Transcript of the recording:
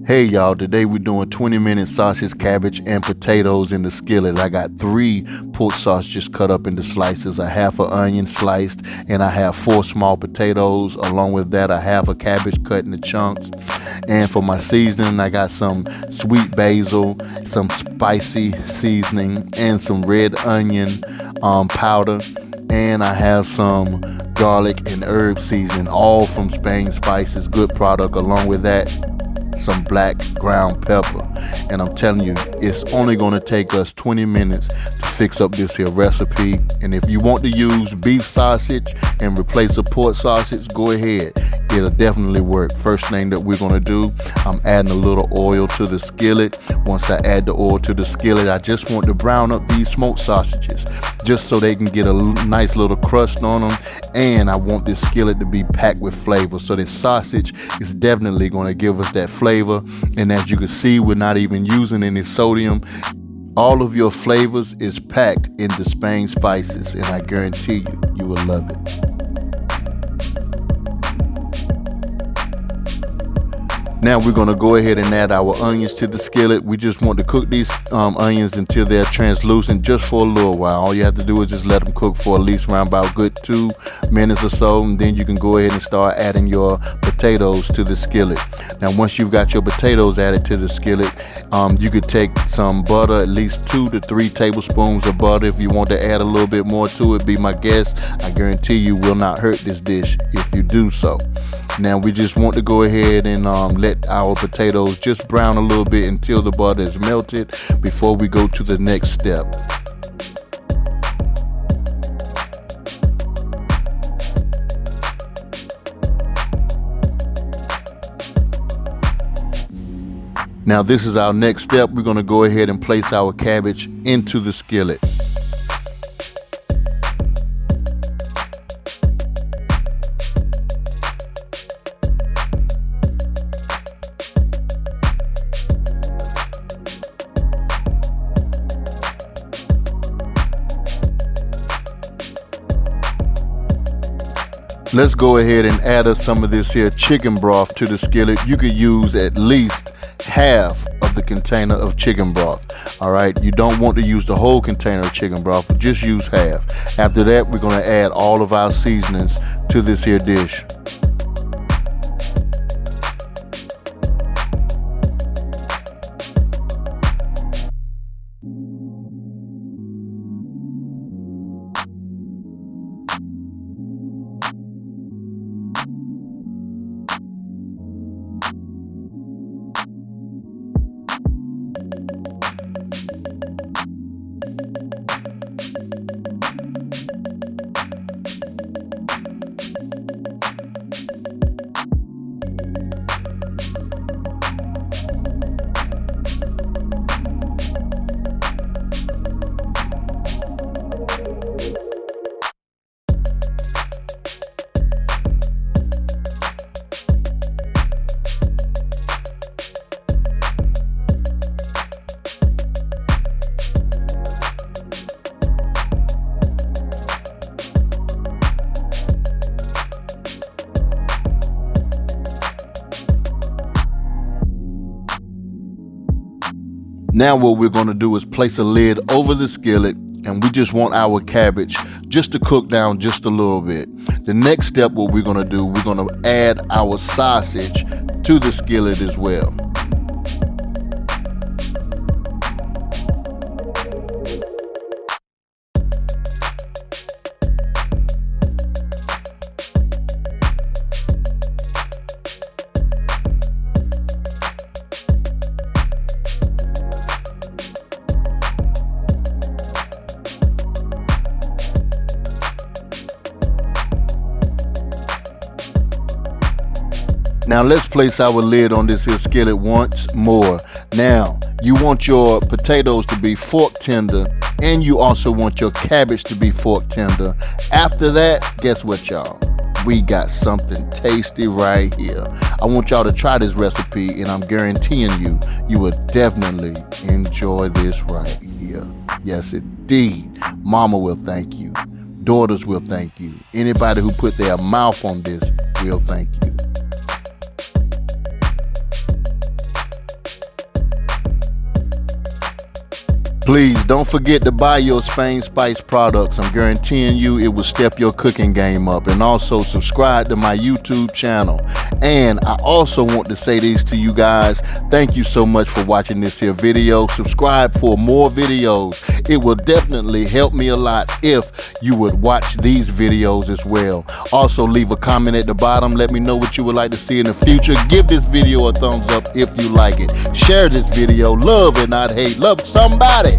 Hey y'all, today we're doing 20-minute sausage, cabbage, and potatoes in the skillet. I got 3 pork sausages cut up into slices, a half an onion sliced, and I have 4 small potatoes. Along with that, I have a cabbage cut into chunks. And for my seasoning, I got some sweet basil, some spicy seasoning, and some red onion powder. And I have some garlic and herb seasoning, all from Spain Spices, good product. Along with that, some black ground pepper. And I'm telling you, it's only going to take us 20 minutes to fix up this here recipe. And if you want to use beef sausage and replace a pork sausage, go ahead, it'll definitely work. First thing that we're going to do, I'm adding a little oil to the skillet. Once I add the oil to the skillet, I just want to brown up these smoked sausages just so they can get a nice little crust on them. And I want this skillet to be packed with flavor, so this sausage is definitely going to give us that flavor. And as you can see, we're not even using any sodium. All of your flavors is packed in the Spain Spices, and I guarantee you, you will love it. Now we're going to go ahead and add our onions to the skillet. We just want to cook these onions until they're translucent, just for a little while. All you have to do is just let them cook for at least around about good 2 minutes or so, and then you can go ahead and start adding your potatoes to the skillet. Now once you've got your potatoes added to the skillet, you could take some butter, at least 2 to 3 tablespoons of butter. If you want to add a little bit more to it, be my guest. I guarantee you will not hurt this dish if you do so. Now we just want to go ahead and let our potatoes just brown a little bit until the butter is melted before we go to the next step. Now this is our next step. We're going to go ahead and place our cabbage into the skillet. Let's go ahead and add us some of this here chicken broth to the skillet. You could use at least half of the container of chicken broth. All right, you don't want to use the whole container of chicken broth, but just use half. After that, we're going to add all of our seasonings to this here dish. Now what we're going to do is place a lid over the skillet, and we just want our cabbage just to cook down just a little bit. The next step, what we're going to do, we're going to add our sausage to the skillet as well. Now let's place our lid on this here skillet once more. Now you want your potatoes to be fork tender, and you also want your cabbage to be fork tender. After that, guess what, y'all? We got something tasty right here. I want y'all to try this recipe, and I'm guaranteeing you, you will definitely enjoy this right here. Yes, indeed. Mama will thank you. Daughters will thank you. Anybody who put their mouth on this will thank you. Please don't forget to buy your Spain Spice products. I'm guaranteeing you it will step your cooking game up. And also subscribe to my YouTube channel. And I also want to say this to you guys. Thank you so much for watching this here video. Subscribe for more videos. It will definitely help me a lot if you would watch these videos as well. Also leave a comment at the bottom. Let me know what you would like to see in the future. Give this video a thumbs up if you like it. Share this video. Love and not hate. Love somebody.